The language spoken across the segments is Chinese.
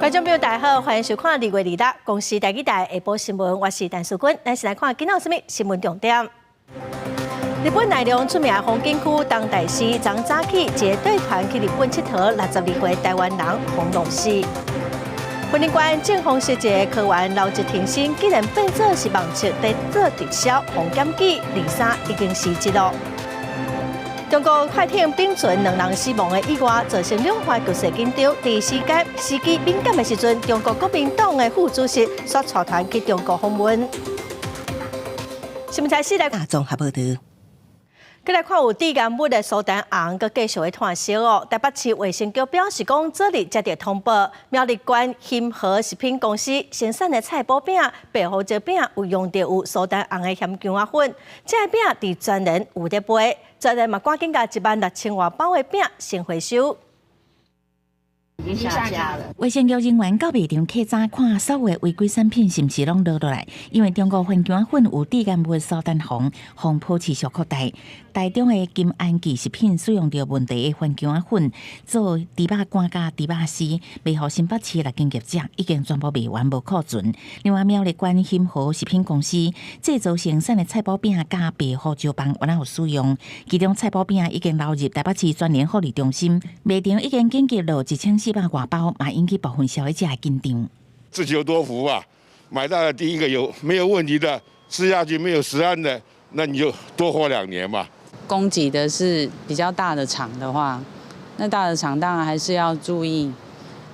观众朋友，大家好，欢迎收看2月2日公视第2台下晡新闻，我是陈淑君，咱先来看今仔什么新闻重点。日本奈良出名的风景区东大寺，昨早起一个队团去日本佚佗，62岁台湾人洪龙死。婚礼馆正红时节，科员老一停薪，竟然变作是网测在做直销，红检举23已经失职了。中国快艇并船2人死亡的意外，造成两岸局势紧张。第时机敏感的时阵，中国国民党的副主席率团去中国访问。新闻台4来大综合报道。再来看有低干物的苏丹红，佮继续的炭烧哦。台北市卫生局表示讲，昨日接到通报，苗栗县兴和食品公司生产的菜脯饼、白胡椒饼有用到有苏丹红的咸姜仔粉，这个饼伫专人有在卖，专人嘛赶紧甲16000外包的饼先回收。已经下架了。卫生局人员到卖场客早看所有的违规产品是毋是拢落落来，因为中国番姜粉有低干物苏丹红，红保持小扩大。台中的金安记食品使用着问题的番姜粉做猪肉干加猪肉丝，卖互新北市6间业者，已经全部卖完无库存。另外，苗栗县兴和食品公司制造生产的菜脯饼加白胡椒棒原来有使用，其中菜脯饼已经流入台北市专联福利中心，卖场已经紧急落1400外包，嘛引起部分消费者的紧张。自求多福啊！买到了第一个没有问题的，吃下去没有食安的，那你就多活2年嘛。供给的是比较大的厂的话，那大的厂当然还是要注意，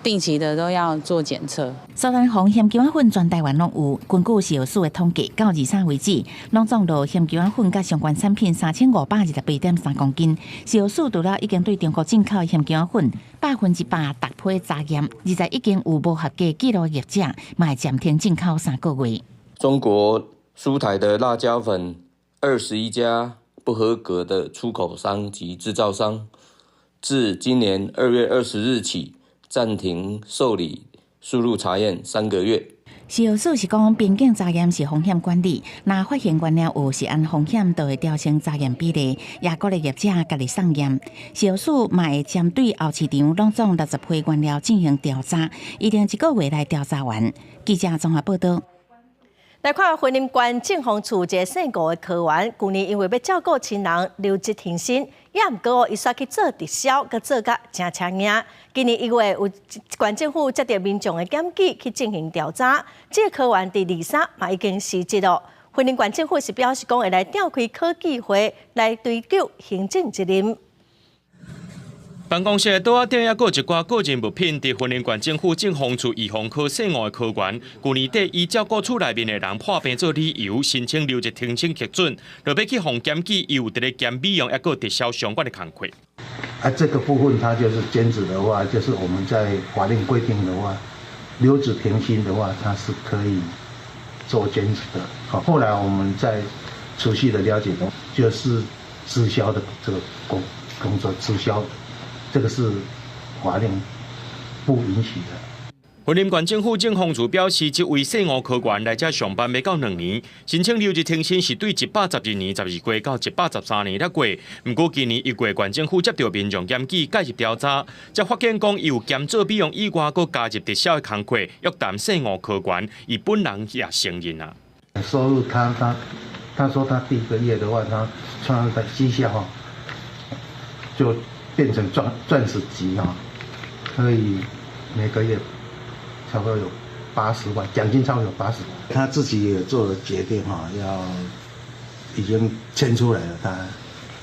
定期的都要做检测。苏丹红咸姜仔粉全台湾拢有，根据食药署的统计，到23为止，拢总落咸姜仔粉甲相关产品3528.3公斤。食药署除了已经对中国进口的咸姜仔粉100%达批查验，20已经有无合格记录的业者，嘛会暂停进口3个月。中国输台的辣椒粉21家不合格的出口商及制造商，自今年2月20日起暂停受理输入查验3个月。食药署是讲，边境查验是风险管理，若发现原料有食安风险，就会调升查验比例，也鼓励业者家己送验。食药署嘛会针对后市场拢总60批原料进行调查，一定1个月来调查完。记者综合报道。来看婚姻县政风处一个姓吴的科员，去年因为要照顾亲人留职停薪，也毋过伊煞去做直销，佮做甲真抢赢。今年1月有县政府接到民众的检举去进行调查，这个科员伫23嘛已经辞职了。婚姻县政府是表示讲会来召开科技会来追究行政责任。办公室桌仔顶还佫有一寡个人物品，伫婚姻县政府政风处预防科姓吴的科员，去年底以照顾厝内面的人破病做理由，申请留职停薪核准，落要去互检举，伊有伫咧兼美容还佫直销相关的工课。这个部分它就是兼职的话，就是我们在法令规定的话，留职停薪的话，它是可以做兼职的。好，后来我们在持续的了解中，就是直销的这个工作，直销。这个是法令不允许的。婚姻县政府政风处表示，这位姓吴科员来这上班未到2年，申请留职停薪是对112年12月到113年过。不过今年1月，县政府接到民众检举，介入调查，才发现讲伊有兼做美容以外，佮加入直销的工课，约谈姓吴科员，伊本人也承认啊。收入他说他第1个月的话，他穿的绩效哈，就变成钻石级哈，可以每个月差不多有80万，奖金差不多有80万。他自己也做了决定哈，已经签出来了，他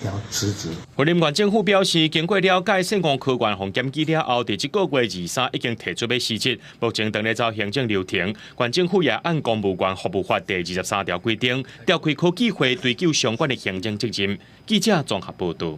要辞职。婚姻县政府表示，经过了解，姓吴科员互检举了后，伫这个月23已经提出要辞职，目前正在走行政流程。县政府也按公务员服务法第23条规定，召开科技会追究相关的行政责任。记者综合报道。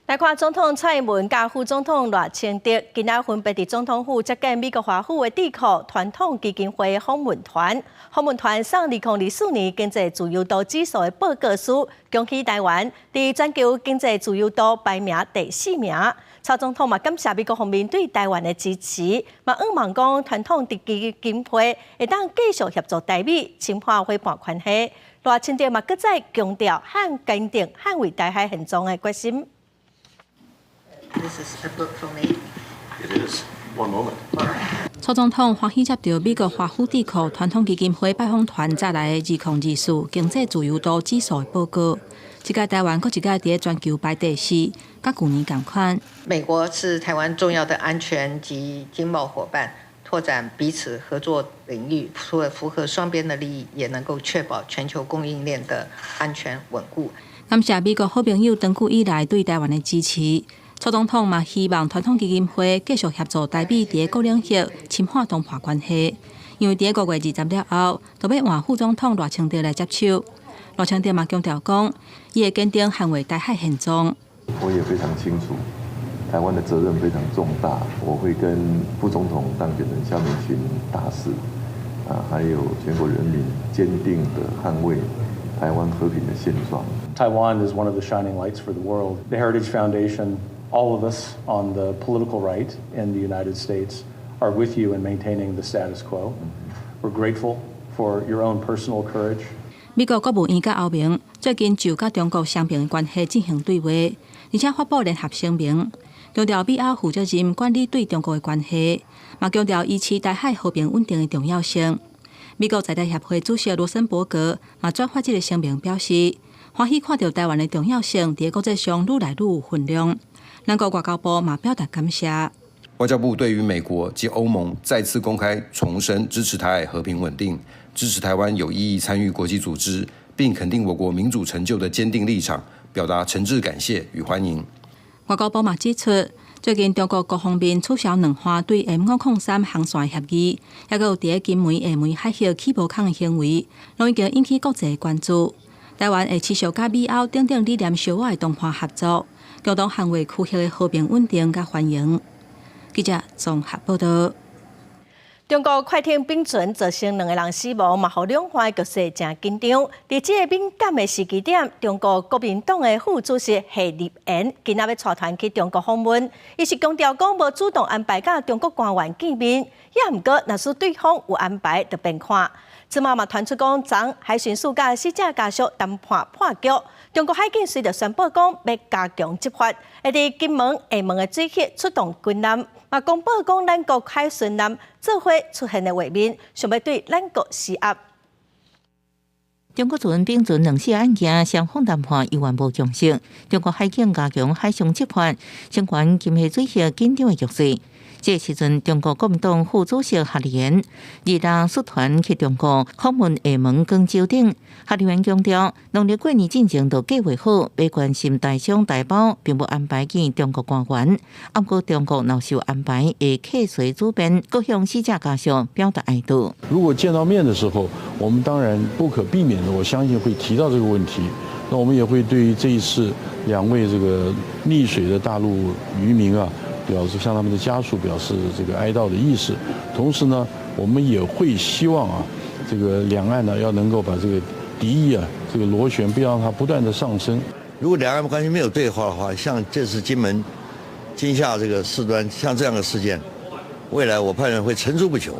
来看总统蔡英文甲副总统赖清德今仔分别伫总统府接见美国华府的智库传统基金会访问团。访问团送2024年经济自由度指数的报告书，恭喜台湾伫全球经济自由度排名第4名。蔡总统嘛感谢美国方面对台湾的支持，嘛希望讲传统基金会会当继续协助台美深化伙伴关系。赖清德嘛搁再强调和坚定捍卫台海现状的决心。This is a book for me. It is. One moment. All right. 蔡总统欢喜接到美国华府智库传统基金会拜访团带来的2024经济自由度指数的报告。这届台湾，搁一届伫全球排第4，甲去年同款。美国是台湾重要的安全及经贸伙伴，拓展彼此合作领域，除了符合双边的利益，也能够确保全球供应链的安全稳固。感谢美国好朋友长久以来对台湾的支持。蔡总统嘛希望传统基金会继续协助台美伫各领域深化同化关系，因为伫5月20了后，就要换副总统赖清德来接手。赖清德嘛强调讲，伊会坚定捍卫台海现状。我也非常清楚，台湾的责任非常重大，我会跟副总统当选人夏明群大使，还有全国人民坚定地捍卫台湾和平的现状。Taiwan is one of the shining lights for the world. The Heritage Foundation, all of us on the political right in the United States are with you in maintaining the status quo. We're grateful for your own personal courage. 美国国务院甲欧盟最近就甲中国双边关系进行对话，而且发布联合声明，强调美欧负责任管理对中国的关系，嘛强调维持台海和平稳定的重要性。美国在台协会主席罗森伯格嘛转发这个声明，表示欢喜看到台湾的重要性在国际上愈来愈有分量。咱国外交部嘛表达感谢。外交部对于美国及欧盟再次公开重申支持台海和平稳定，支持台湾有意义参与国际组织，并肯定我国民主成就的坚定立场，表达诚挚感谢与欢迎。外交部嘛指出，最近中国各方面取消2项对 M503 航线协议，也有伫金门、厦门海峡起步空的行为，拢已经引起国际关注。台湾会持续甲美欧等理念相合的同伴合作，共同捍卫区域的和平稳定甲繁荣。记者综合报道。中国快艇并船造成2个人死亡，嘛，互两岸局势真紧张。伫这个敏感的时机点，中国国民党的副主席谢立言今仔要带团去中国访问，伊是强调讲无主动安排甲中国官员见面，也毋过若是对方有安排，就变看。此嘛传出讲，昨海巡署甲死者家属谈判破局，中国海警随着宣布讲要加强执法，会伫金门、厦门的水域出动军舰，嘛公布讲咱国海巡舰做伙出现的画面，想要对咱国施压。中国船并船2起案件，双方谈判依然无共识。中国海警加强海上执法，相关金厦水域紧张的局势。这时阵，中国国民党副主席夏立言日率团去中国访问厦门、广州等。夏立言强调，农历过年进前就计划好，要关心大商大包，并无安排见中国官员。不过，中国若是有安排，会客随主便，各向死者家属表达哀悼。如果见到面的时候，我们当然不可避免的，我相信会提到这个问题。那我们也会对于这一次2位这个溺水的大陆渔民啊，表示向他们的家属表示这个哀悼的意思。同时呢，我们也会希望啊，这个两岸呢要能够把这个敌意啊，这个螺旋不要让它不断的上升。如果两岸关系没有对话的话，像这次金门、金厦这个事端，像这样的事件，未来我判断会层出不穷。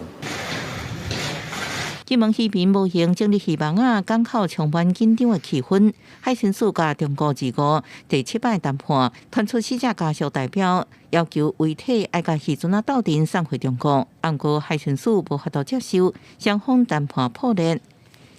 金门渔民无形建立希望港口充满紧张的气氛。海巡署甲中国2国第7摆谈判，传出死者家属代表要求遗体爱甲渔船斗阵送回中国，不过海巡署无法度接受，双方谈判破裂。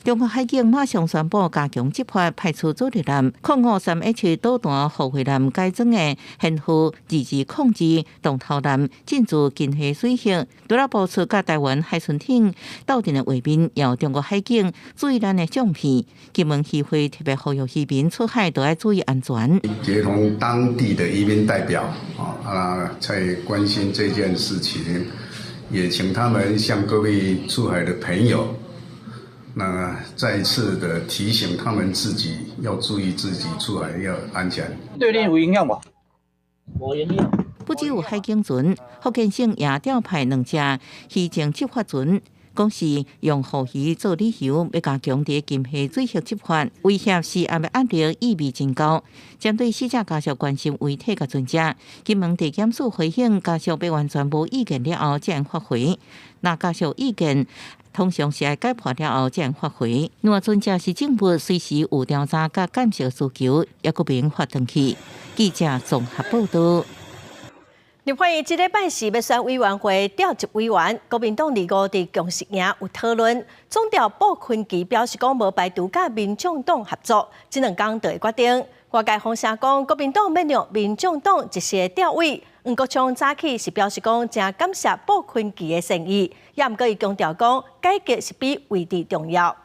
中国海警马上宣布加强执法，派出主力舰控制3H 导弹护卫舰改装的现副2控制动头舰进驻金厦水域，除了播出甲台湾海巡艇斗阵的画面，要中国海警注意咱的相片。金门渔会特别呼吁渔民出海都要注意安全。协同当地的移民代表在关心这件事情，也请他们向各位出海的朋友。那再一次的提醒他们自己要注意自己出来要安全。对你有影响吧？无影响。不只有海警船，福建省也调派2只渔政执法船，讲是用护渔做理由，要加强伫金厦水域执法，威胁是也要压力意味真高。针对死者家属关心遗体甲船只，金门地检署回应家属要完全无意见了后才发回，那家属意见。通常是要解破了后才发回。若船只是证物，随时有调查甲检测需求，也个免发登去。记者综合报道。立法院这礼拜四要选委员会调集委员，国民党2个伫共识营有讨论，总调鲍坤基表示讲无排除甲民众党合作，这2天就会决定。外界风声讲国民党要让民众党一些调委，黄国昌早起是表示讲真感谢鲍坤基的诚意，也毋过伊强调讲改革是比位置重要。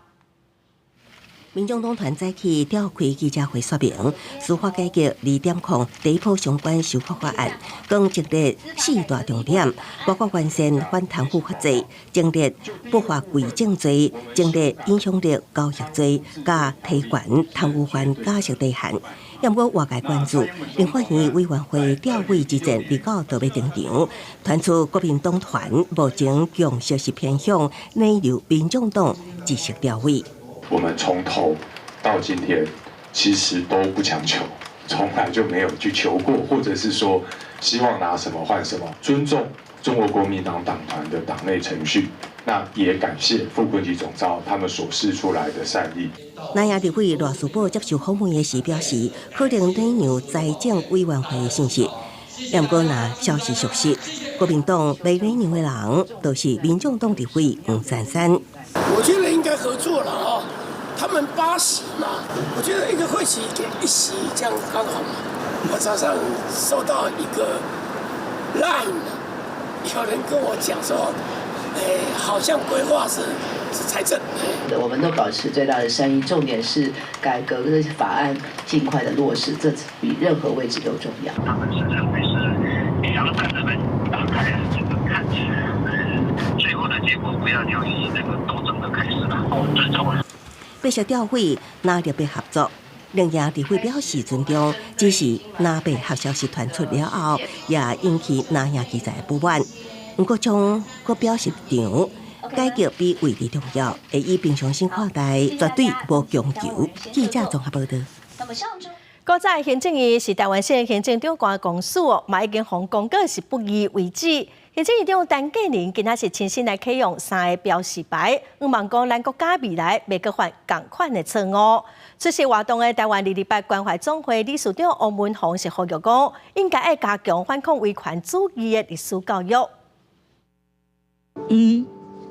民众党团早起召开记者会说明，司法改革2.0第一波相关修法法案，共整列4大重点，包括完善反贪腐法制、整列不法规正罪、整列影响力交易罪，加提悬贪污犯假释底限。也毋过外界关注，立法院委员会调委之前29就要登场，传出国民党团目前共识是偏向内由民众党继续调委。我们从头到今天其实都不强求，从来就没有去求过，或者是说希望拿什么换什么，尊重中国国民党党团的党内程序。那也感谢傅昆萁总召他们所示出来的善意。南亚立委罗斯宝接受访问的时表示，可能内让财政委员会的信息。也毋过，若消息属实，国民党内让的人都是民众党立委黄珊珊。我觉得应该合作了啊，他们8席嘛，我觉得一个会期给1席，这样刚好嘛。我早上收到一个 line， 有人跟我讲说，好像规划是财政。我们都保持最大的善意，重点是改革的法案尽快的落实，这比任何位置都重要。他们是认为是也要让人们打开这个看起来，最后的结果不要由于那个斗争的开始了，尊重了。必须调委拿特别合作，另外立委表示尊重，只是拿被合消息传出了后，也引起南亚记者不满。黄国昌阁表示场改革比位置重要，会以平常心看待，绝对无强求。记者综合报道。古早行政院是台湾县行政长官公署，嘛已经奉公告是不义为止。行政院长陈建仁今仔是亲身来启用3个标示牌，希望讲咱国家未来袂阁犯同款的错误。出席活动的台湾228关怀总会理事长王文宏是呼吁讲，应该要加强反抗威权主义的历史教育。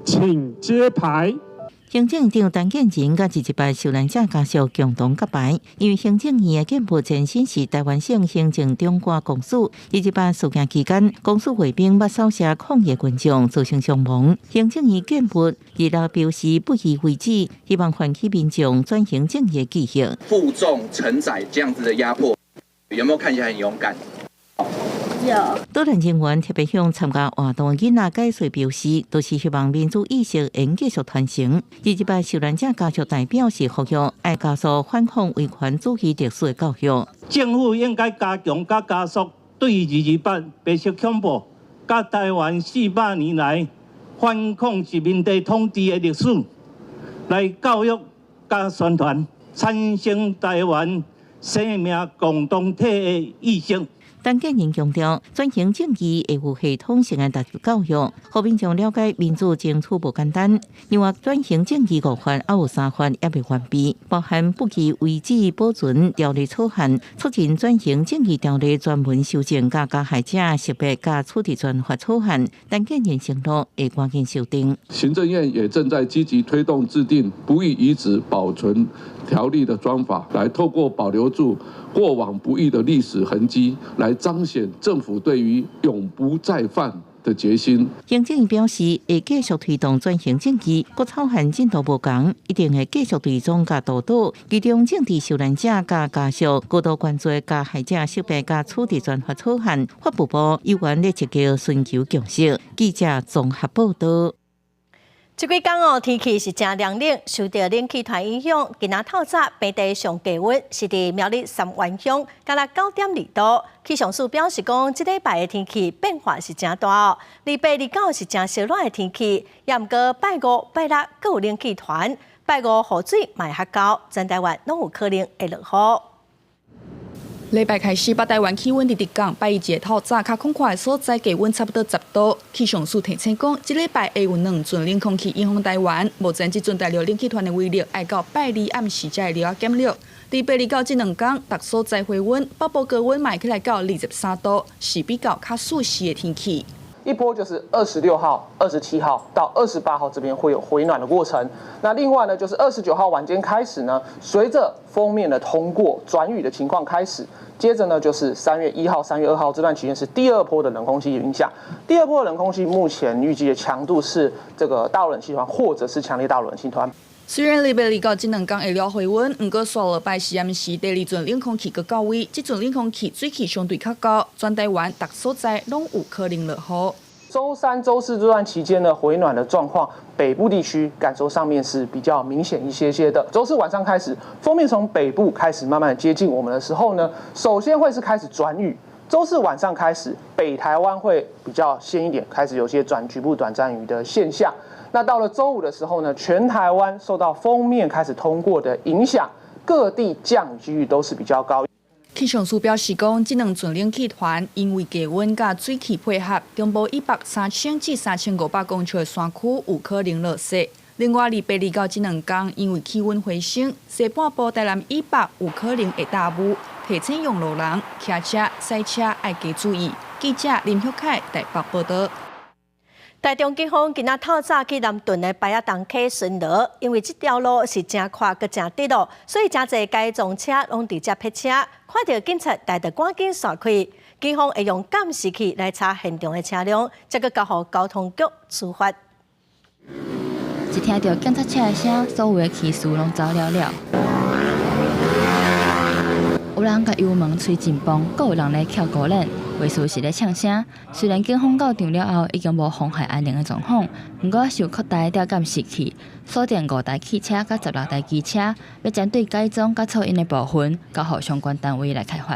请揭牌。行政长陈建仁甲218受难者家属共同揭牌，因为行政院的建部前身是台湾省行政长官公署，218事件期间，公署卫兵捌扫射抗议群众，造成伤亡。行政院建部日后表示不义为止，希望唤起民众转型正义继续。负重承载这样子的压迫，有没有看起来很勇敢？多人人员特别向参加活动的囡仔解说表示，都是希望民主意识能继续传承。218受难者家属代表是呼吁，要加速反抗威权主义历史的教育。政府应该加强加速对228白色恐怖、甲台湾400年来反抗殖民地统治的历史，来教育加宣传产生台湾生命共同体的意识。陈建仁强调，转型正义会有系统性的大教育，互民众了解民主争取无简单。另外，转型正义5法还有3法也未完备，包含不义为止保存条例草案、促进转型正义条例专门修正加害者识别加处理专法草案。陈建仁承诺会赶紧修订。行政院也正在积极推动制定不义遗址保存条例的专法，来透过保留住过往不义的历史痕迹，来彰显政府对于永不再犯的决心。行政院表示，会继续推动转型正义，各草案进度无同，一定会继续追踪甲督导，其中政治受难者甲家属高度关注加害者识别甲处理专法草案，法务部有关咧积极寻求共识。记者综合报道。这几天天气是真凉冷，受到冷气团影响，今仔透早平地上低温是伫苗栗三湾乡，加了9.2度。气象署表示讲，这礼拜的天气变化是真大礼拜2、9是真烧热的天气，也毋过拜5、拜6各有冷气团，拜5雨水嘛会较高，全台湾拢有可能会落雨。礼拜开始，北台湾气温直直降，拜一日头早较空旷的所在，低温差不多10度。气象署提醒讲，这礼拜会有2阵冷空气影响台湾，目前这阵大陆冷气团的威力要到拜二暗时才会了减弱。伫拜二到这2天，各所在回温，北部高温卖起来到23度，是比较较舒适的天气。一波就是26号、27号到28号这边会有回暖的过程。那另外呢，就是29号晚间开始呢，随着锋面的通过，转雨的情况开始。接着呢，就是3月1号、3月2号这段期间是第2波的冷空气影响。第2波的冷空气目前预计的强度是这个大陆冷气团或者是强烈大陆冷气团。虽然礼拜二到这2天会了回温，不过刷了拜四暗时第2阵冷空气佫到位，这阵冷空气水气相对较高，全台湾各所在拢有可能落雨。周3、周4这段期间呢，回暖的状况，北部地区感受上面是比较明显一些的。周4晚上开始，锋面从北部开始慢慢接近我们的时候呢，首先会是开始转雨。周4晚上开始，北台湾会比较先一点，开始有些局部短暂雨的现象。那到了周5的时候呢，全台湾受到锋面开始通过的影响，各地降雨几率都是比较高。气象署表示讲，这2阵冷气团因为低温甲水汽配合，中部以北3000至3500公尺的山区有可能落雪。另外，礼拜二到这2天，因为气温回升，西半部台南以北有可能会大雾，提醒用路人、骑车、赛车要加注意。记者林旭凯台北报道。台中警方今仔透早去南屯的白亚东溪巡逻，因为这条路是真宽佮真直路，所以真侪改装车拢直接撇车。看到警察，大家赶紧闪开。警方会用监视器来查现场的车辆，再佮交予交通局处罚。一听到警察车的声，所有的骑士拢走了了。有人甲油门吹真棒，阁有人咧翘高链。卫士是咧呛声，虽然警方到场了后已经无妨害安宁的状况，不过受扩大调监视器，锁定5台汽车甲16台机车，要针对改装甲噪音的部分，交予相关单位来开发。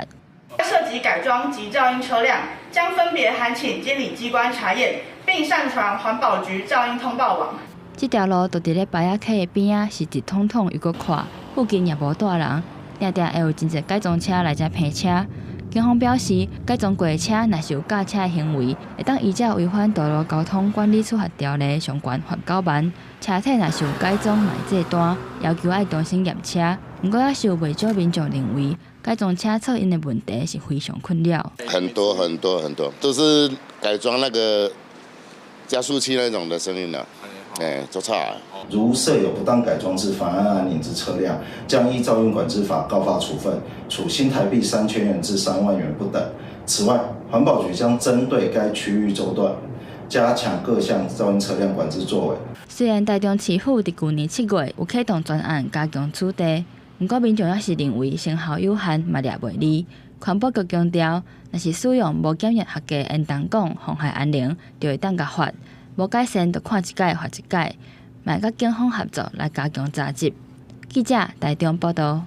涉及改装及噪音车辆，将分别函请监理机关查验，并上传环保局噪音通报网。这条路就伫咧白雅溪的边仔，是一通通又搁宽，附近也无大人，定定会有真侪改装车来遮骗车。警方表示，改装过的车若是有驾车的行为，会当依照违反道路交通管理处罚条例相关罚9万。车体若是有改装卖这单，要求要重新验车。不过，也是有不少民众认为，改装车噪音的问题是非常困扰。很多，都是改装那个加速器那种的声音了。做差了。如设有不当改装之妨碍安宁之车辆，将依噪音管制法告发处分，处新台币3000元至3万元不等。此外，环保局将针对该区域周段，加强各项噪音车辆管制作为。虽然台中市府伫去年7月有启动专案加强处理，不过民众也是认为成效有限，嘛抓袂离。环保局强调，若是使用无检验合格烟筒管妨害安宁，就会当甲罚。无改善，就看一届罚一届，嘛甲警方合作来加强查缉。记者台中报道。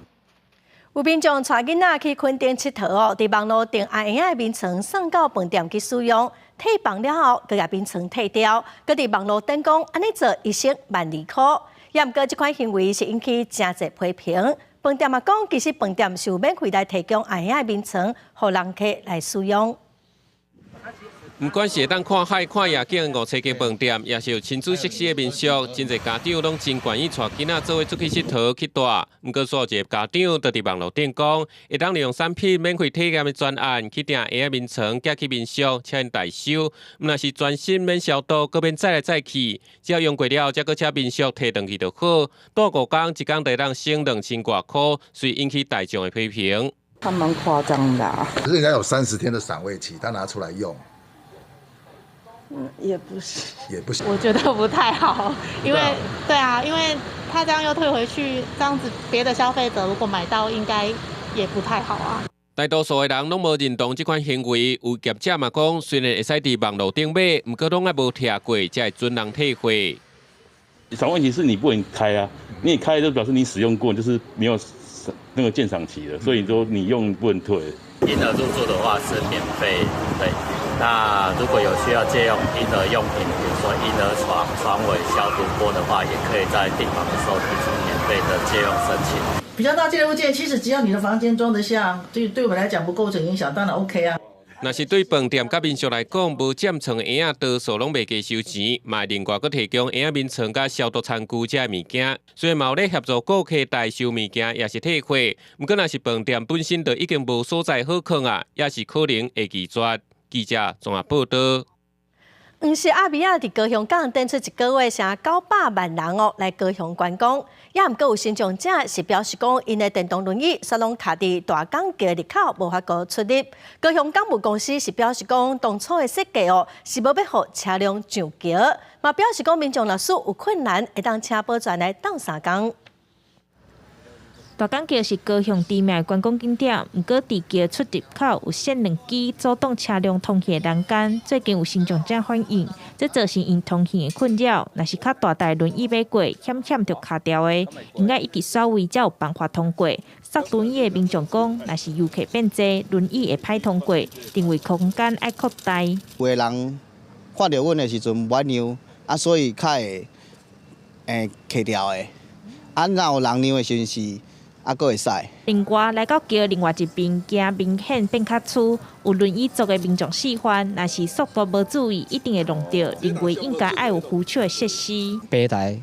有民众带囡仔去垦丁佚佗哦，伫网络订阿婴仔眠床送到饭店去使用，退房了后，佮把眠床退掉，佮伫网络登讲安尼做112,000块。也毋过这款行为是引起真侪批评。饭店也讲，其实饭店是有免费来提供阿婴仔眠床，互人客来使用。不管是会当看海、看夜景、5星级饭店，也是有亲子设施的民宿，真侪家长拢真愿意带囡仔做伙出去佚佗去住。不过，数一个家长就伫网络顶讲，会当利用产品免费体验的专案去订婴仔眠床，寄去民宿，请因代收。若是全新免消毒，搁免再来再去，只要用过了，再搁请民宿摕回去就好。住5天，一天得当省2000多块，所以引起大众的批评。他蛮夸张的啊！可是人家有30天的赏味期，他拿出来用。也不是，我觉得不太好，因为对啊，因为他这样又退回去，这样子别的消费者如果买到，应该也不太好啊。大多数的人拢无认同这款行为，有业者嘛讲，虽然会使伫网络顶买，不过拢还无贴过，才会准人退货。赏问题是你不能开啊，你开就表示你使用过，就是没有那个鉴赏期了，所以说你用不能退。婴儿入住的话是免费，对。那如果有需要借用婴儿用品，比如说婴儿床、床尾消毒锅的话，也可以在订房的时候提出免费费的借用申请。比较大件的物件，其实只要你的房间装得下，对我们来讲不构成影响，当然 OK 啊。若是对饭店甲民宿来讲，无占床的椅仔多数拢袂加收钱，嘛另外佫提供椅仔面床甲消毒餐具这物件。虽然嘛有咧协助顾客代收物件，也是退货，毋过若是饭店本身就已经无所在好囥啊，也是可能会拒绝。记者综合报道。黄氏阿米亚伫高雄港等出一个月成900万人哦来高雄观光，也毋过有新庄者是表示讲，因的电动轮椅煞拢卡伫大港桥入口，无法个出入。高雄港务公司是表示讲，当初的设计哦是无要互车辆上桥，嘛表示讲民众若是有困难，会当请保全来斗3工。大港桥是高雄知名的观光景点，毋过伫桥出入口有限2支阻挡车辆通行的栏杆，最近有新庄者反映，这造成因通行的困扰。若是较大台轮椅要过，险着卡掉的，应该一直稍微才有办法通过。塞轮椅的民众讲，若是游客变多，轮椅会歹通过，定位空间爱扩大。有的人看到阮的时阵不让，所以较会卡掉的。若有人让的时阵是。佫会使。另外，来到桥另外一边，行明显变较粗，有轮椅族的民众示范，若是速度无注意，一定会弄到。认为应该爱有扶手的设施。平台，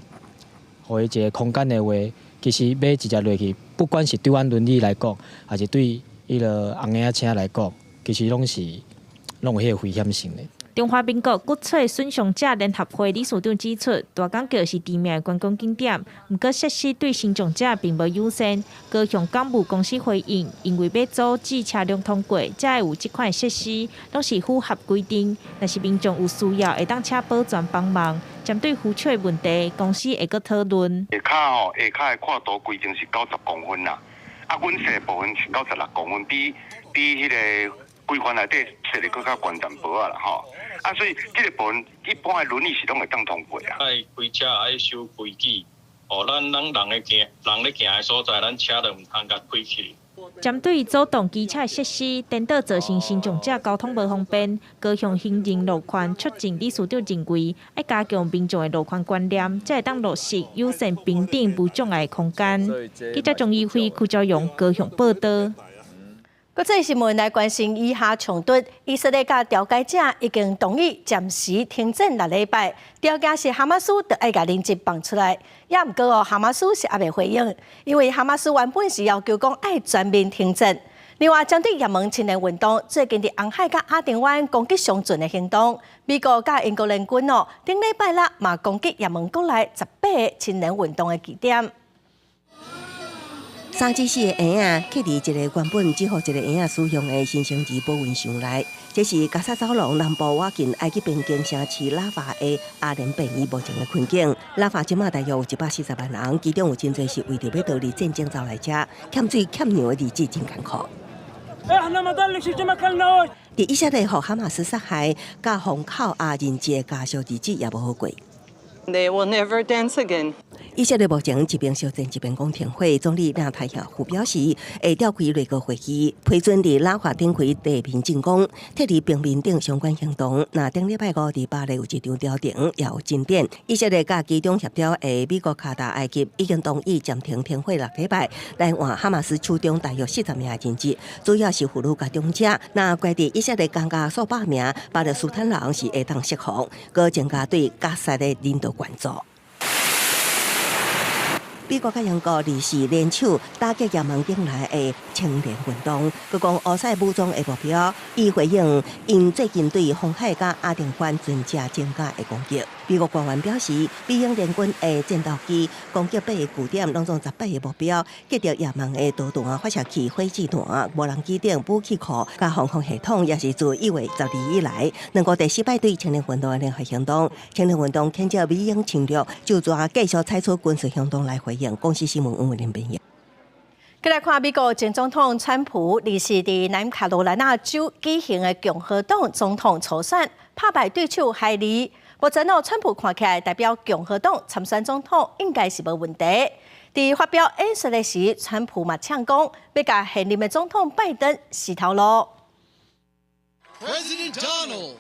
互伊一个空间的话，其实要直接落去，不管是对阮轮椅来讲，还是对迄个红眼车来讲，其实拢有迄个危险性的。中华民国骨髓损伤者联合会理事长指出，大港桥是知名的观光景点，不过设施对身障者并无优先。高雄港务公司回应，因为要阻止车辆通过，才会有这款设施，拢是符合规定。若是民众有需要，会当请保全帮忙。针对扶手的问题，公司会阁讨论。下骹的跨度规定是90公分啦，阮设的部分是96公分，比迄个规范内底设的更较悬淡薄啦吼。所以这个部分一般的轮椅是拢会当通过啊。爱开车爱守规矩，咱人咧行的所在，咱车就唔通甲开起。针对阻挡机车设施，颠倒造成身障者交通无方便，高雄行人路权促进理事长认为，要加强民众的路权观念，才会当落实优先平等无障碍的空间。记者钟义辉、邱昭勇高雄报道。国际新闻来关心以下冲突，以色列甲调解者已经同意暂时停战6礼拜。调解是哈马斯就爱甲临时放出来，也毋过哈马斯是还未回应，因为哈马斯原本是要求讲爱全面停战。另外，针对也门青年运动最近伫红海甲阿丁湾攻击上船的行动，美国甲英国联军顶礼拜六嘛攻击也门国内18个青年运动的据点。3至4个婴仔去伫一个原本只互一个婴仔使用的新生儿保温箱内，这是加沙走廊南部瓦近埃及边境城市拉法的阿联便伊目前的困境。拉法即马大约有140万人，其中有真侪是为着要逃离战争走来者，欠水欠粮的日子真艰苦。伫以色列互哈马斯杀害，甲封口阿人质的家属日子也无好过。They will never dance again. 以色列目前一边烧战一边讲停火，总理纳塔亚胡表示会召开内阁会议，批准伫拉法展开地面进攻，脱离平民等相关行动。那顶礼拜5伫巴黎有一场调停也有进展。以色列甲其中协调的美国、卡达、埃及已经同意暂停停火6礼拜，来换哈马斯手中大约40名的人质，主要是妇女甲长者。那规定以色列增加数百名巴勒斯坦人是会当释放，搁增加对加沙的人道援助。美国甲英国二是联手打击也门顶来的青年运动，佮讲乌塞武装的目标，以回应因最近对红海甲阿丁湾船只增加的攻击。美国官员表示，美英联军的战斗机攻击8个据点，当中18个目标，击着也门的导弹、发射器、火箭弹、无人机等武器库甲防空系统，也是自1月12以来，两国第4摆对青年运动的联合行动。青年运动谴责美英侵略，就抓继续采取军事行动来回应。公司新闻温文林编译。再来看美国前总统川普，二是伫南卡罗来纳州举行的共和党总统初选，拍败对手海莉。目前川普看起来代表共和党参选总统应该是无问题。伫发表演说的时，川普嘛呛讲，要甲现任的总统拜登洗头路。President Donald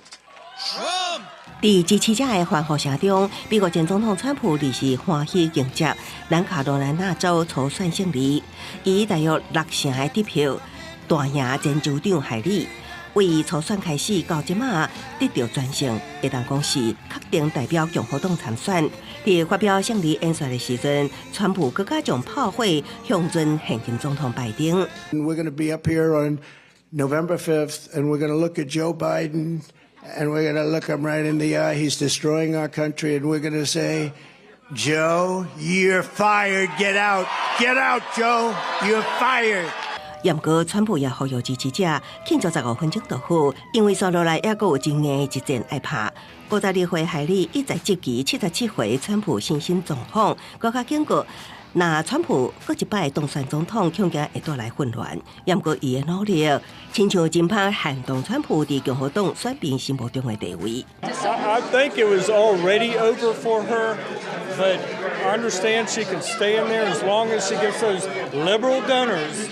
在支持者的欢呼声中，美国前总统川普二是欢喜迎接南卡罗来纳州初选胜利，以大约6成的得票大赢前州长海莉。为初选开始到即马得到全胜，会当讲是确定代表共和党参选。在发表胜利演说的时阵，川普更加将炮火向准现任总统拜登。We're going to be up here on November 5th, and we're going to look at Joe Biden, and we're going to look him right in the eye. He's destroying our country, and we're going to say, Joe, you're fired. Get out. Get out, Joe. You're fired. 不过，川普也呼吁支持者庆祝15分钟就好，因为接落来还有真硬的一战要拍。52岁海莉一再积极77回川普新兴状况，更加警告，那川普搁一摆当选总统，恐惊会带来混乱。不过，伊的努力，亲像真怕撼动川普在共和党选民心目中的地位。I think it was already over for her, but I understand she can stay in there as long as she gets those liberal donors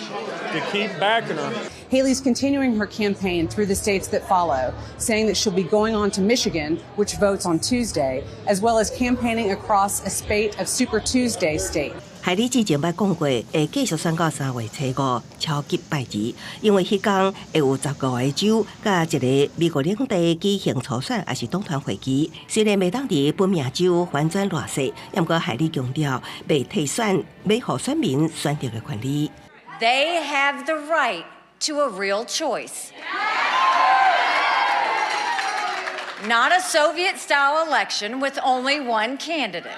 to keep backing her. Haley's continuing her campaign through the states that follow, saying that she'll be going on to Michigan, which votes on Tuesday, as well as campaigning across a spate of Super Tuesday states. 海莉之前捌讲过，会继续选到3月初5超级拜日，因为迄天会有15个州甲一个美国领地举行初选，也是党团会议。虽然未当伫本命州反转乱世，不过海莉强调，未替选，要互选民选择的权利。They have the right to a real choice. Not a Soviet-style election with only one candidate.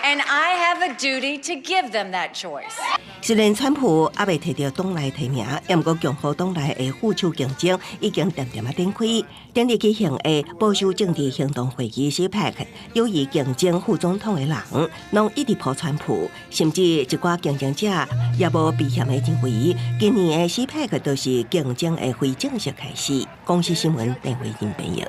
And I have a duty to give them that choice. 虽然川普还未摕到党内提名，不过共和党内的互手竞争已经渐渐展开。顶日举行的保守政治行动会议 CPAC， 有意竞争副总统的人，拢一直抱川普，甚至一寡竞争者也无避嫌的认为，今年的 CPAC 都是竞争的非正式开始。公司新闻内为您朋友。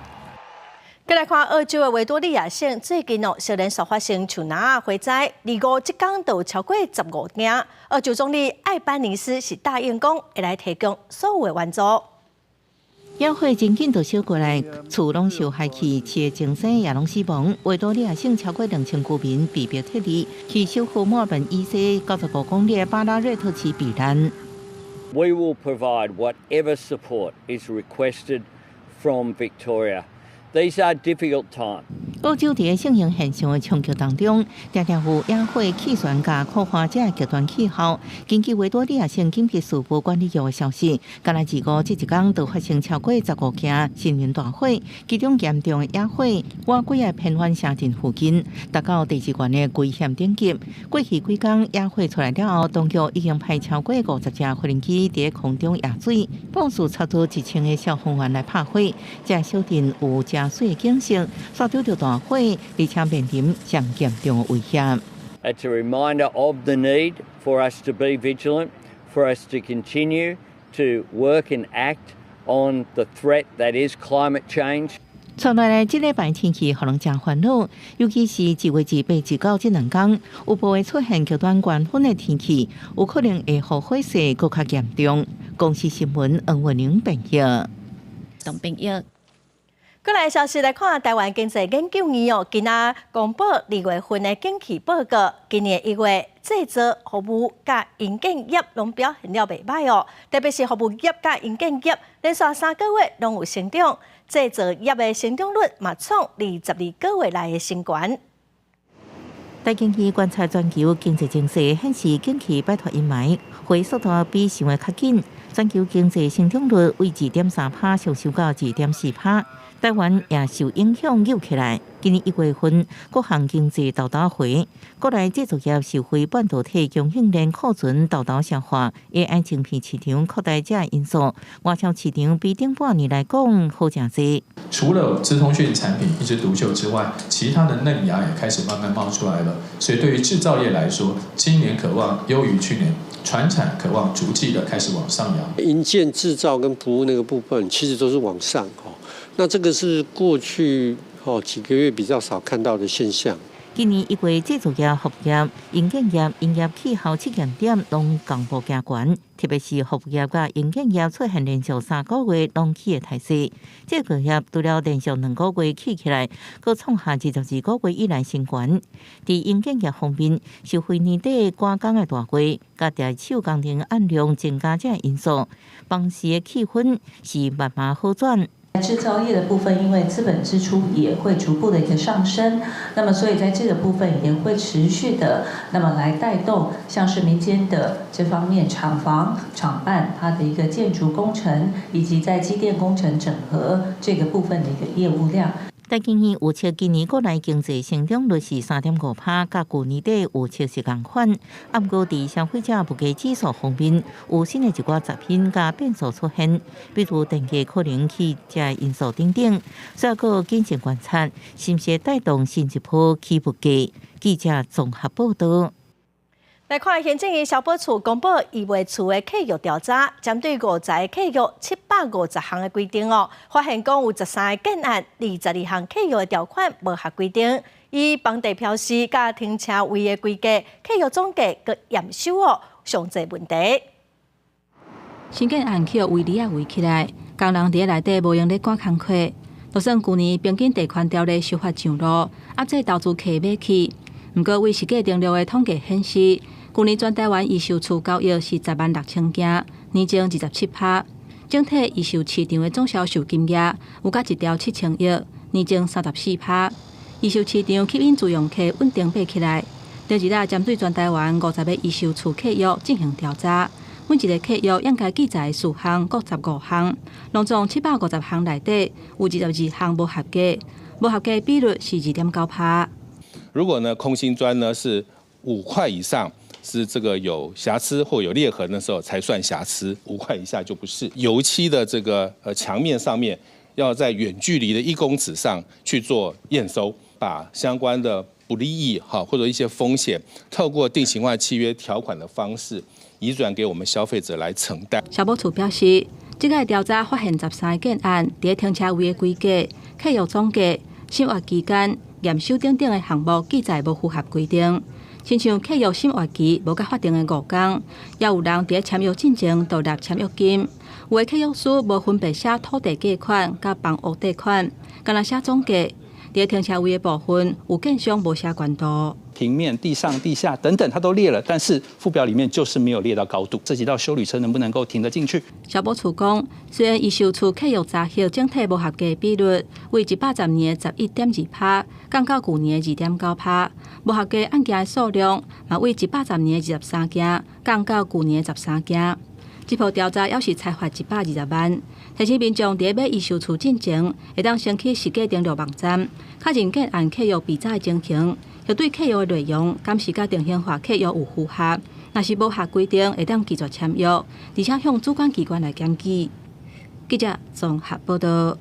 再来看澳洲的维多利亚省，最近小连续发生树林火灾，25即天就超过15件。澳洲总理艾班尼斯是答应讲会来提供所有的援助。野火真紧就烧过来，厝拢受害去，市的精神也拢死亡。维多利亚省超过2000居民被迫撤离，去守护墨尔本以西95公里的巴拉瑞特市避难。We will provide whatever support is requested from Victoria.These are difficult times. 澳洲在盛行现象的冲击当中，常常有野火、气旋加扩化这极端气候。根据维多利亚省紧急事故管理局的消息，今日25这一天就发生超过15件森林大火，其中严重的野火瓦几个偏远城镇附近，达到第2关的危险等级。过去几天野火出来了后，当局已经派超过50架无人机在空中压水，帮助超多1000个消防员来拍火。这小镇有加水的警示，刷到大火，而且面临上严重的威胁。It's a reminder of the need for us to be vigilant, for us to continue to work and act on the threat that is climate change. 接下来这礼拜天气可能真烦恼，尤其是1月28、29这2天，有部会出现极端高温的天气，有可能会让火势更加严重。公司新闻黄文玲朋友，董朋友。过来消息来看，台湾经济研究院今仔公布2月份的景气报告。今年1月，制造、服务甲营建业拢表现了袂歹哦，特别是服务业甲营建业，连续3个月拢有成长。制造业的成长率嘛创22个月来的新高。大经济观察全球经济情势显示，景气摆脱阴霾，恢复速度比想的较紧。全球经济成长率为2.3%上升到2.4%。台湾也受影响扭起来。今年1月份，各项经济豆豆回，国内制造业受惠半导体供应链库存豆豆消化 ，AI 晶片市场扩大这因素，外销市场比顶半年来讲好真多。除了资通讯产品一枝独秀之外，其他的嫩芽也开始慢慢冒出来了。所以对于制造业来说，今年渴望优于去年。传产渴望逐季的开始往上扬，营建制造跟服务那个部分其实都是往上那这个是过去几个月比较少看到的现象。今年1月，制造业、服务业、营建业营业气候测验点拢公布加权，特别是服务业甲营建业出现连续3个月拢起的态势。这个业除了连续2个月起来，佫创下22个月以来新高。伫营建业方面，受去年底赶工的大月，甲第手工程案量增加这因素，当时的气氛是慢慢好转。制造业的部分，因为资本支出也会逐步的一个上升，那么所以在这个部分也会持续的，那么来带动像是民间的这方面厂房、厂办它的一个建筑工程，以及在机电工程整合这个部分的一个业务量。但今年预测今年国内经济成长率是3.5%，甲去年底预测是同款。不过，伫消费者物价指数方面，有新的一寡杂品甲变数出现，比如电价可能起价因素等等。所以，佫谨慎观察，是毋是带动新一波起物价？记者综合报道。来看行政院消保处公布2月初的客户调查，针对50个客户750项的规定发现讲有13个建案，22项客户的条款无合规定，以房地标示甲停车位的规格、客户总价佮验收上侪问题。新建案客户围篱围起来，工人伫内底无用咧赶工课，就算去年平均地权条例修法上路，压制投资客买起。不过，为实价登录的统计显示，去年全台湾预售厝交易是106000件，年增27%。整体预售市场的总销售金额有甲1兆7000亿，年增34%。预售市场吸引自用客稳定爬起来。第二针对全台湾50个预售厝客户进行调查，每一个客户应该记载4项，各15项，拢总750项内底有22项无合格，无合格比率是2.9%。如果呢空心砖呢是5块以上，是这个有瑕疵或有裂痕的时候才算瑕疵，5块以下就不是。油漆的这个墙面上面要在远距离的1公尺上去做验收，把相关的不利益或者一些风险，透过定型化契约条款的方式移转给我们消费者来承担。消保处表示，这个调查发现13个建案伫停车位的规格、客户总价、审阅期间、验收等等的项目记载无符合规定，亲像客户审阅期无甲法定的5天，也有人伫签约进前倒纳签约金，有的客户书无分别写土地价款甲房屋地款，敢若写总价。伫停车位的部分有建商无写悬度。平面、地上、地下等等，它都列了，但是附表里面就是没有列到高度，涉及到休旅车能不能够停得进去。消保处讲，虽然预售厝客户查核整体无合格比率为110年的11.2%，降到去年的2.9%，无合格案件的数量嘛为110年的23件，降到去年的13件。这波调查要是裁罚120万，提醒民众伫买预售厝进前，会当先去实价登录网站，确认建案客户比照的情形，要对客户的内容敢是甲定型化客户有符合，若是无合规定，会当拒绝签约，而且向主管机关来检举。记者综合报道。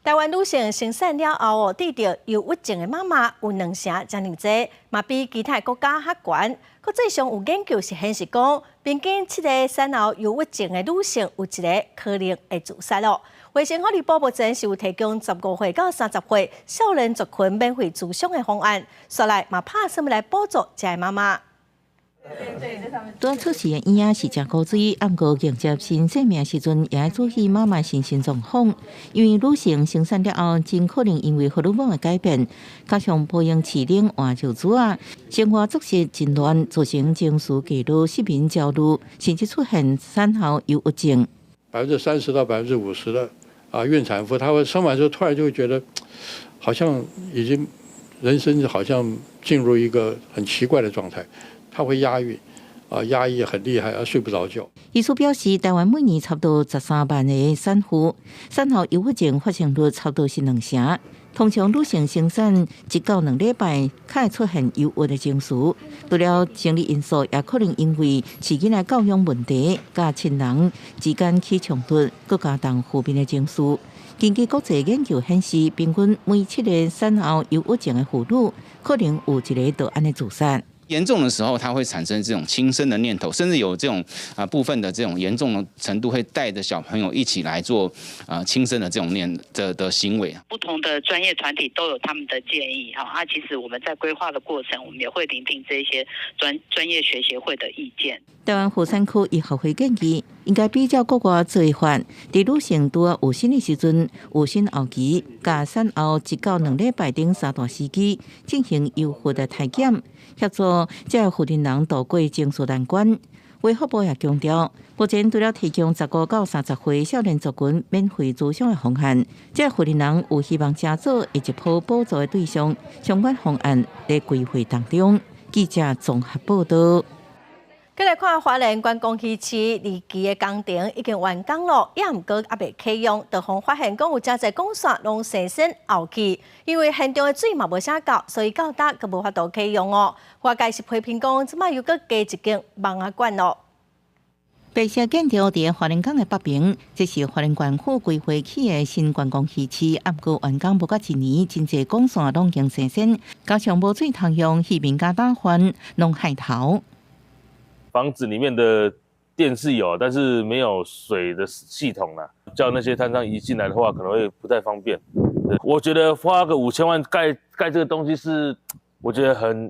台湾女性生产了后，得到忧郁症的妈妈有2成这么多，嘛比其他国家较悬。国际上有研究是显示讲，平均7个产后忧郁症的女性有1个可能会自杀咯。卫生福利部目前是有提供15岁到30岁少年族群免费咨商的方案，说来嘛拍算来补助这个妈妈。多出事的婴仔是食古水，不过迎接新生命时阵，也要注意妈妈身心状况。因为女性生产了后，真可能因为荷尔蒙的改变，加上保养饲奶、换尿珠生活作息真乱，造成情绪低落、失眠、焦虑，甚至出现产后忧郁症。30%到50%的孕产妇，她会生完之后突然就会觉得，好像已经人生好像进入一个很奇怪的状态。他会压抑，压抑很厉害，睡不着觉。医师表示，台湾每年差不多13万个产妇，产后忧郁症发生率差不多是2成。通常女性生产1到2礼拜，才会出现忧郁的情绪。除了生理因素，也可能因为饲囡仔教养问题、甲亲人之间起冲突，佮加重负面的情绪。根据国际研究显示，平均每7个产后忧郁症的妇女，可能有1个就安尼自杀。严重的时候，它会产生这种轻生的念头，甚至有这种部分的这种严重的程度，会带着小朋友一起来做轻生的这种的行为。不同的专业团体都有他们的建议哈，其实我们在规划的过程，我们也会聆听这些专业学协会的意见。台湾富山区医学会建议，应该比照国外做法，在女性拄有生的时阵，有生后期加产后1到2礼拜等3段时期进行优惠的体检，协助这妇人人度过情绪难关。卫福部也强调，目前除了提供15到30岁少年族群免费咨询的方案，这妇人人有希望加做一波补助的对象，相关方案在规划当中。记者综合报道。再来看花莲观光渔市2期的工程已经完工了，也毋过还未启用。导航发现讲有真侪工线拢生生后去，因为现场的水嘛无啥够，所以到达佮无法度启用哦。外界是批评讲，即摆又佮加一间网仔馆咯。白色建筑伫花莲港的北边，这是花莲县府规划起的新观光渔市，不过完工无到1年，真侪工线拢已经生生，加上无水通用，渔民加打翻，拢害头。房子里面的电是有，但是没有水的系统啦，叫那些摊商移进来的话，可能会不太方便。我觉得花个5000万盖这个东西是，我觉得很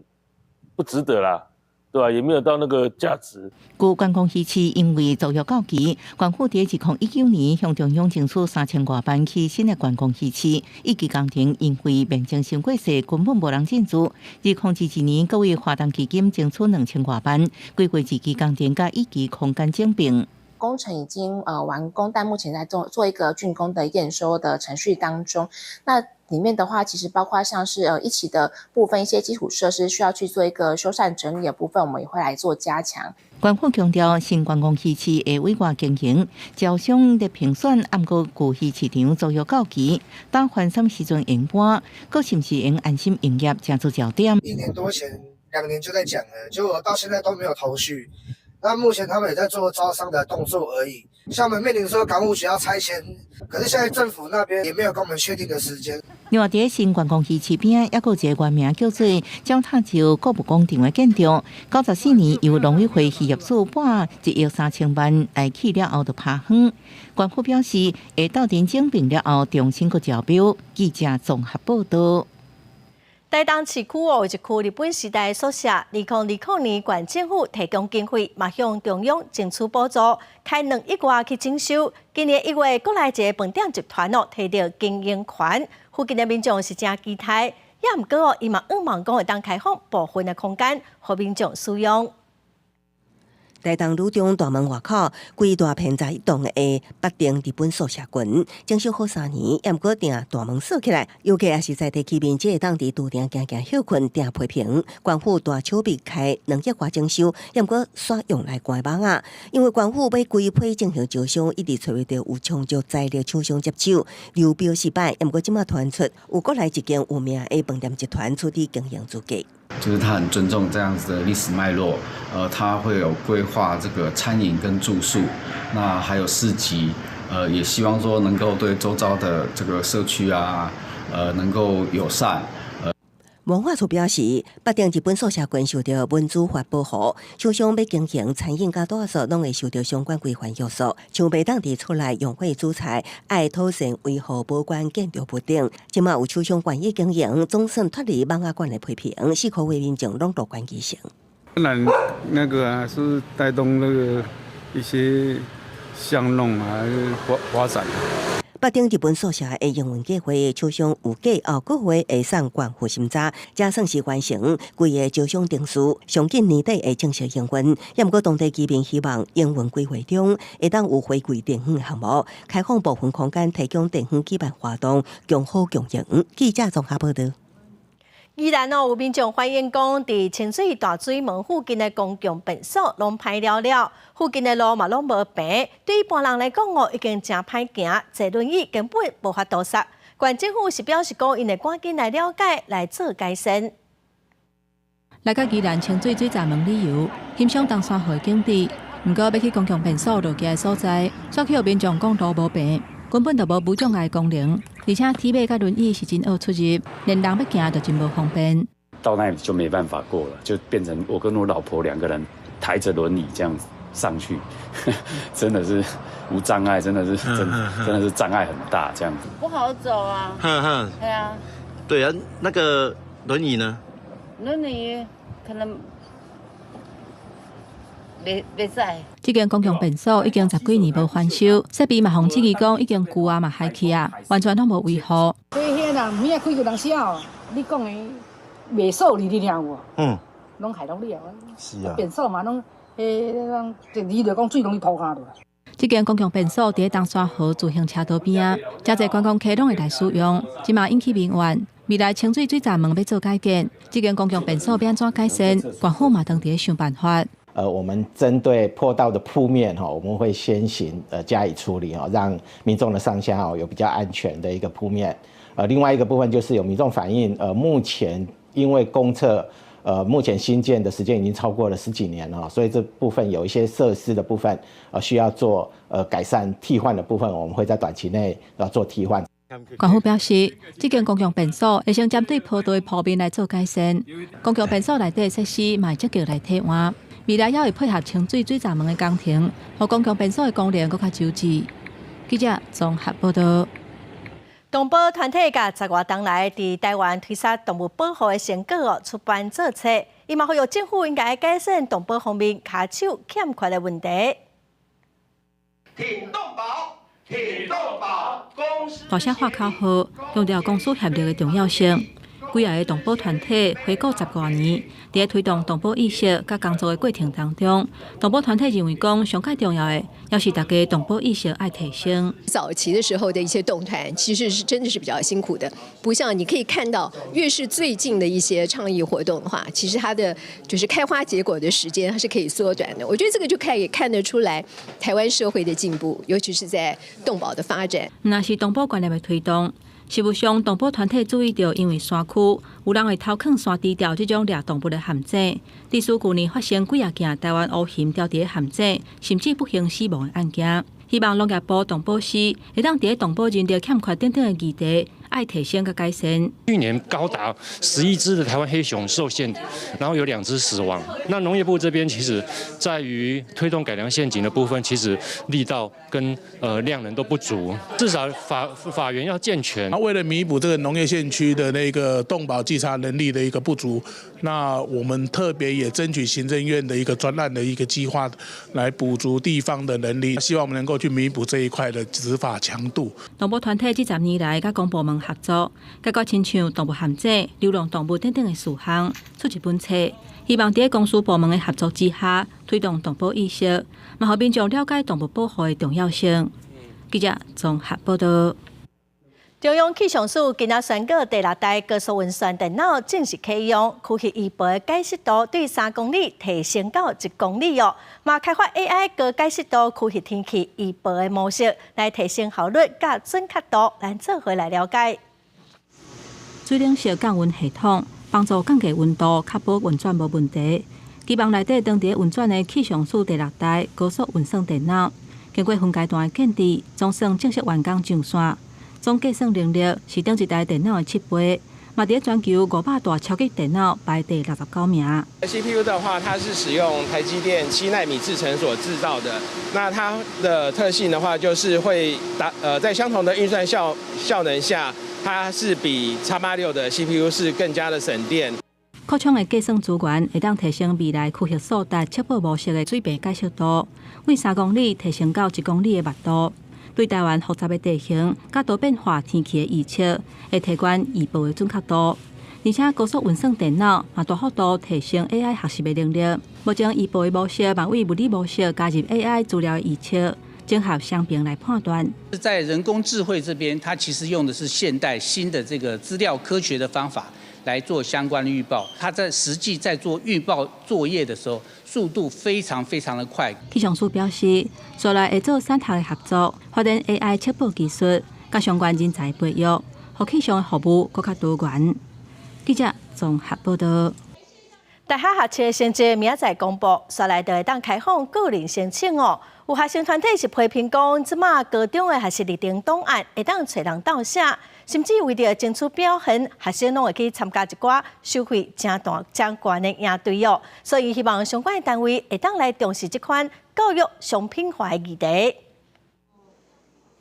不值得啦。对吧？也没有到那个价值。据观光渔市因为租约到期，县府伫2019年向中央争取3000多万起新的观光渔市，一级工程因为面积伤过细，根本无人进驻。2021年，各位花东基金争取2000多万，规划2级工程甲1级空间整并。工程已经完工，但目前在做一个竣工的验收的程序当中。那里面的话，其实包括像是一起的部分一些基础设施需要去做一个修缮整理的部分，我们也会来做加强。县府强调，新观光渔市会委外经营，招商的评选，按过旧渔市场租约到期，打算什么时阵营办，佫是不是能安心营业，才做焦点。1年多前，2年就在讲了，结果到现在都没有头绪。那目前他们也在做招商的动作而已，像我们面临说港务局要拆迁，可是现在政府那边也没有跟我们确定的时间。另外，伫新观光渔市边，还有一个原名叫做鸟塔洲国务工程的建筑，94年由农委会渔业署拨1亿3000万来起了后就趴荒。县府表示，会到店整并了后重新去招标。记者综合报道。台东市区有一区日本时代宿舍，2020年县政府提供经费，嘛向中央争取补助，开2亿外去征收。今年1月，国内一个饭店集团摕到经营权，附近的民众是真期待，也毋过伊嘛希望讲会当开放部分的空间，互民众使用。台东路中大门外口，规大片在栋的北定日本宿舍群，整修好3年，也毋过定大门锁起来，尤其也是在地区面积当地拄定行休困定批评，县府大手笔开2亿外征收，也毋过煞用来关网啊，因为县府要规批进行招商，一直找袂到有充足材料厂商接手，流标失败，也毋过即马传出有国来一间有名的饭店集团出地经营资格。就是他很尊重这样子的历史脉络，他会有规划这个餐饮跟住宿，那还有市集，也希望说能够对周遭的这个社区啊，能够友善。文化处表示，北定日本宿舍群受到文资法保护，厂商要经营餐饮加住宿，拢会受到相关规范约束。像袂当地出来用火煮菜，爱妥善维护保管建筑物等。即马有厂商愿意经营，总算脱离网仔馆的批评，4区位民众拢乐观其成。当然，那个啊，是带动那个一些巷弄啊发展。北定日本宿舍的营运计划，厂商预计后个月会送关户审查，才算是完成规个招商程序，上近年底会正式营运。也毋过当地居民希望营运规划中会当有回归电影项目，开放部分空间提供电影举办活动，共好共赢。记者综合报道。依然有民众反映讲，伫清水大水门附近的公共便所拢歹了，附近的路嘛拢无平，对一般人来讲已经真歹行，坐轮椅根本无法度上。县政府是表示讲，因会赶紧来了解，来做改善。来到宜兰清水水闸门旅游，欣赏东山河景致，毋过要去公共便所落街的所在，却去有民众讲路无平。根本就无无障碍功能，而且体马甲轮椅是真好出入，连人要行就真无方便。到那里就没办法过了，就变成我跟我老婆2个人抬着轮椅这样子上去，真的是无障碍，真的是障碍很大这样子。不好走啊。对啊。对啊，那个轮椅呢？轮椅可能袂使。这间公共便所已经10几年无翻修，设备嘛，洪质疑讲已经旧啊嘛坏去啊，完全拢无维护。这些人免开就人笑，你讲的袂受理你听有无？拢害拢了。是啊。便所嘛，拢你就讲水拢去涂骹落。这间公共便所伫东山河自行车道边啊，真侪观光客拢会来使用，即嘛引起民怨。未来清水站门要做改建，这间公共便所要安怎改善？官府嘛当伫想办法。我们针对坡道的铺面我们会先行加以处理让民众的上下有比较安全的一个铺面。另外一个部分就是有民众反映，目前因为公厕目前新建的时间已经超过了10几年了，所以这部分有一些设施的部分需要做改善替换的部分，我们会在短期内做替换。官府表示，这间公共便所会先针对坡道的铺面来做改善。公共便所内底设施嘛会积极来替换，未来也会配合清水站门的工程，让公共便所的功能更加周至。记者综合报道。动保团体甲10多年来伫台湾推动动物保护的成果出版做册，伊嘛呼吁政府应该改善动保方面卡手欠缺的问题。挺动保，挺动保，大声喊口号，强调公私协力的重要性。几个动保团体回顾10多年，伫推动动保意识甲工作的过程当中，动保团体认为讲上介重要的，要是大家动保意识爱提升。早期的时候的一些动团，其实是真的是比较辛苦的，不像你可以看到，越是最近的一些倡议活动的话，其实它的就是开花结果的时间它是可以缩短的。我觉得这个就可以看得出来台湾社会的进步，尤其是在动保的发展。那是动保观念的推动。实务上，动保团体注意到，因为山区有人会偷藏山低调这种掠动物的陷阱，历史去年发生几件台湾乌熊掉伫陷阱，甚至不幸死亡的案件。希望农业部动保司会当伫动保人力欠缺等等的议题，爱提升个改善。去年高达11只的台湾黑熊受限，然后有2只死亡。那农业部这边其实在于推动改良陷阱的部分，其实力道跟量能都不足，至少法源要健全。为了弥补这个农业县区的那个动保稽查能力的一个不足，那我们特别也争取行政院的一个专案的一个计划，来补足地方的能力，希望我们能够去弥补这一块的执法强度。动保团体这10年来，甲公部门合作，解决亲像动物陷阱、流浪动物等等的事项，出一本册，希望在公私部门的合作之下，推动动保意识，嘛互民众了解动物保护的重要性。记者综合报道。中央气象署今仔宣告第6代高速运算电脑正式启用，空气预报的解析度对3公里提升到1公里哦。嘛开发 AI 高解析度空气天气预报的模式，来提升效率甲准确度。咱做回来了解。水冷式降温系统帮助降低温度，确保运转无问题。期望内底当地运转的气象署第6代高速运算电脑，经过分阶段的建制，总算正式完工上线。总计算能力是顶一台电脑的7倍，嘛伫全球500大超级电脑排第69名。CPU 的话，它是使用台积电7奈米制程所制造的。那它的特性的话，就是会在相同的运算效能下，它是比X86的 CPU 是更加的省电。扩充的计算资源会当提升未来区域速达测报模式的水平解析度，为3公里提升到1公里的密度。对台湾复杂的地形、甲多变化天气的预测，会提高预报的准确度。而且高速运算电脑也大幅度提升 AI 学习的能力。目前预报的模式嘛为物理模式加入 AI 资料的预测，整合双边来判断。在人工智慧这边，它其实用的是现代新的这个资料科学的方法来做相关的预报。它在实际在做预报作业的时候，速度非常非常的快。气象署表示，将来会做3头的合作，发展 AI 测报技术，甲相关人才培育，让气象的服务更加多元。记者综合报道。大学学测成绩明仔载公布，刷来就会当开放个人申请哦。有学生团体是批评讲，即马高中的学习历程档案会当找人盗写，甚至为了争取表现，学生拢会去参加一寡收费正大、正悬的营队哦。所以希望相关的单位会当来重视这款教育商品化的议题。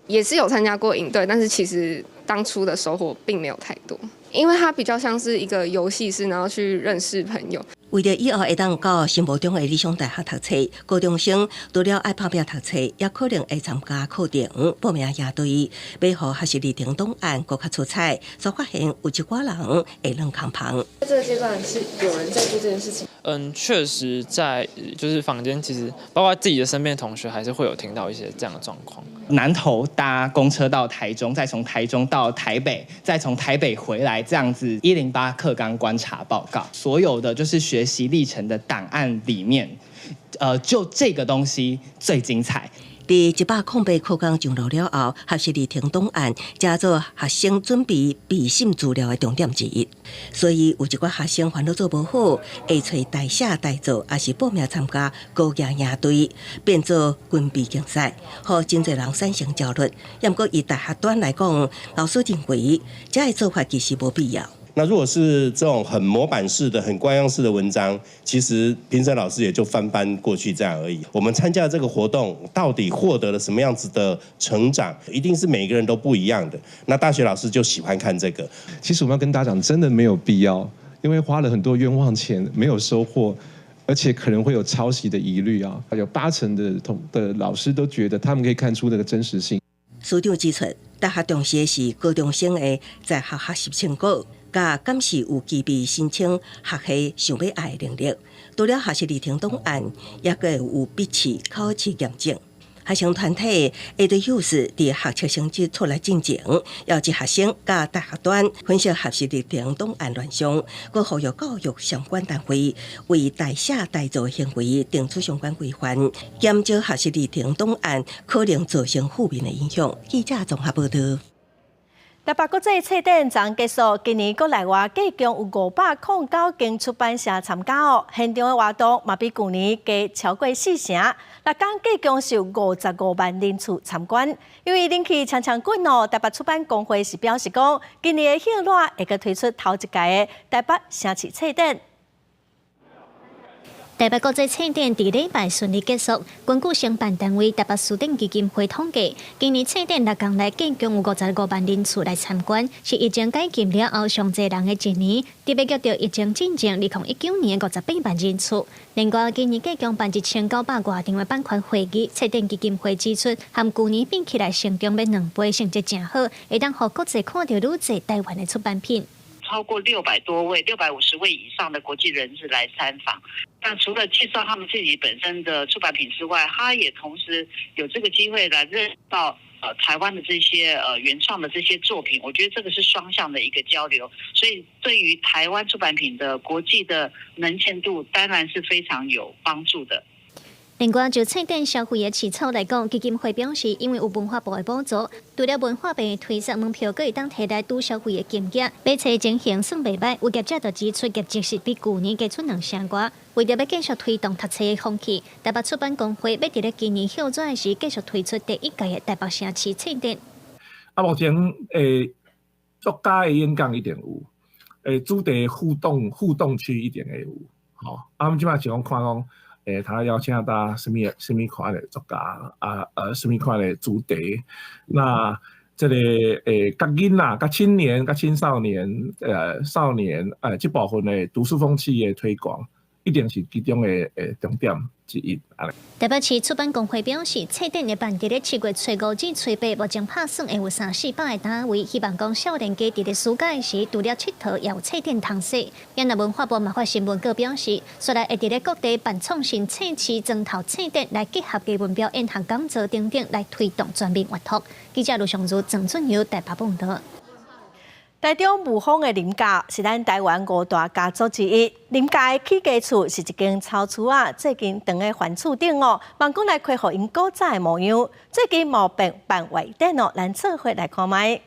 也是有参加过营队，但是其实当初的收获并没有太多，因为它比较像是一个游戏式，然后去认识朋友。为了以后会当到新埔中的理想大学读册，高中生除了爱拍拼读册，也可能会参加课程、报名营队，要互学习历程档案更较出彩，所发现有一寡人会认空旁。在这个阶段是有人在做这件事情。确实在就是坊间，其实包括自己的身边的同学，还是会有听到一些这样的状况。南投搭公车到台中，再从台中到台北，再从台北回来，这样子108课纲观察报告，所有的就是学习历程的档案里面，就这个东西最精彩。伫108课纲上路了后，学习历程档案加做学生准备备审资料的重点之一。所以有一寡学生烦恼做无好，会找代写代做，也是报名参加高级营队，变做军备竞赛，互真侪人产生焦虑。不过以大学端来讲，老师认为这个做法其实无必要。那如果是这种很模板式的、很官样式的文章，其实评审老师也就翻班过去这样而已。我们参加这个活动，到底获得了什么样子的成长，一定是每个人都不一样的。那大学老师就喜欢看这个。其实我们要跟大家讲，真的没有必要，因为花了很多冤枉钱，没有收获。而且可能会有抄袭的疑虑啊，有80%的老师都觉得他们可以看出那个真实性。署长指出，大学重视的是高中生的在学学习成果。甲敢是有具备申请学系想要爱的能力，除了学习历程档案，也个有笔试、考试验证。学生团体会对幼师伫学测成绩出来进前，邀集学生甲大学端分析学习历程档案乱象，佮呼吁教育相关单位为代写代做行为定出相关规范，减少学习历程档案可能造成负面的影响。记者综合报道。台北国际册展昨结束，今年国内外计共有509间出版社参加哦。现场的活动嘛比去年加超过4成，六天计共是有55万人次参观。因为人气强强滚哦，台北出版公会是表示讲，今年的兴热会佮推出头一届的台北城市册展。台北国际册展伫礼拜顺利结束。根据承办单位台北书店基金会统计，今年册展6天内计共有55万人次来参观，是疫情解禁了后上侪人的一年。特别遇到疫情进前2019年的58万人次。另外，今年计共办1900多场的版权会议，册展基金会指出，和去年比起来成长要2倍，成绩真好，会当互国际看到愈侪台湾的出版品。超过600多位、650位以上的国际人士来参访。那除了介绍他们自己本身的出版品之外，他也同时有这个机会来认识到台湾的这些原创的这些作品。我觉得这个是双向的一个交流，所以对于台湾出版品的国际的能见度，当然是非常有帮助的。另外，就册展消费的起草来讲，基金会表示，因为有文化部的补助，除了文化部的推售门票，佫会当摕来拄消费的金额。买册情形算袂歹，有业者就指出，业绩是比去年加出2成多。为着要继续推动读册的风气，台北出版公会要伫咧今年休转时继续推出第1届的台北城市册展。目前作家的演讲一定有，主题互动区一定会有，吼。我们即摆是讲看讲。他邀请到什么款的作家什么款的主题？那这个甲囡仔、甲青年、甲青少年、少年这部分的读书风气的推广，一定是其中的重点之一。台北市出版公会表示，册展会办伫咧7月初5至初8，目前拍算会有300-400个单位，希望讲少年家伫咧暑假时除了佚佗，也有册展通说。因那文化部嘛发新闻稿表示，虽然会伫咧各地办创新册市、砖头册展来结合艺文表演和讲座等等来推动全面阅读。记者卢尚如、郑俊友台北报道。台中雾峰的林家是咱台湾5大家族之一。林家的起家厝是一间草厝啊，最近当在环厝顶哦，望讲来恢复因古早的模样。最近毛病办外电哦，咱做伙来看卖。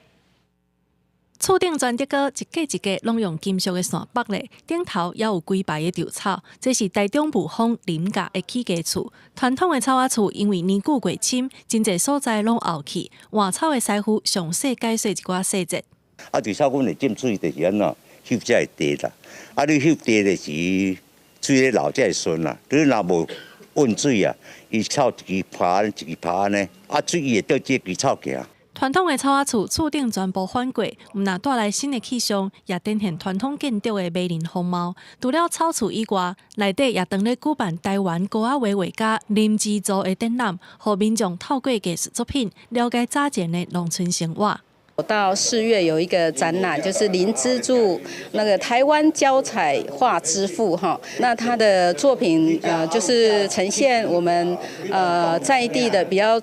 厝顶砖竹糕一个一个拢用金属的线绑咧，顶头也有几排的稻草。这是台中雾峰林家的起家厝。传统的草仔厝因为年久过深，真侪所在拢凹去。换草的师傅详细解说一寡细节。啊，就少阮会浸水，就是安怎翕才会低啦。啊，你翕低的时，水咧流才会顺啦。你若无温水啊，伊草一支爬一支爬呢，啊，水伊会倒这支草行。传统的草仔厝厝顶全部翻过，毋但带来新的气象，也展现传统建筑的美丽风貌。除了草厝以外，内底也当咧举办台湾高仔画画家林之助的展览，让民众透过艺术作品了解早前的农村生活。到4月有一个展览，就是林之助那个台湾胶彩画之父哈，那他的作品就是呈现我们在地的比较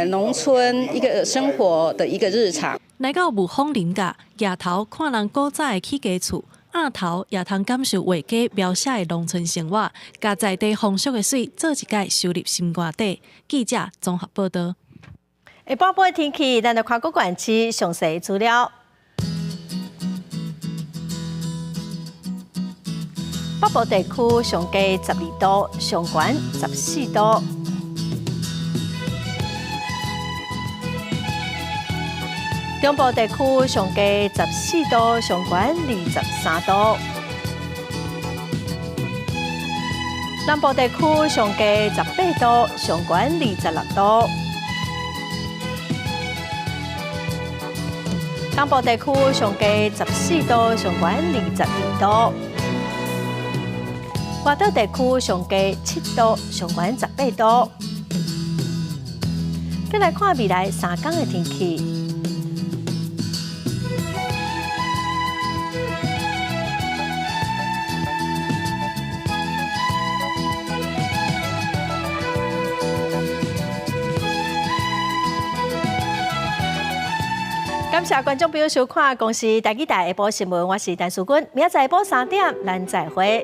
农村一个生活的一个日常。来到雾峰林家，夜头看人古早的起家厝，暗头也通感受画家描写的农村生活，加在地风俗的水做一届收入心肝底。记者综合报道。下半晡天气，咱来看各县市详细资料。北部地区上低12度，上悬14度。中部地区上低14度，上悬23度。南部地区上低18度，上悬26度。东部地区上低14度，上悬22度；华岛地区上低7度，上悬18度。再来看未来3天的天气。感谢观众朋友收看《公视台记台下晡新闻》，我是陈淑君，明仔载下晡3点，咱再会。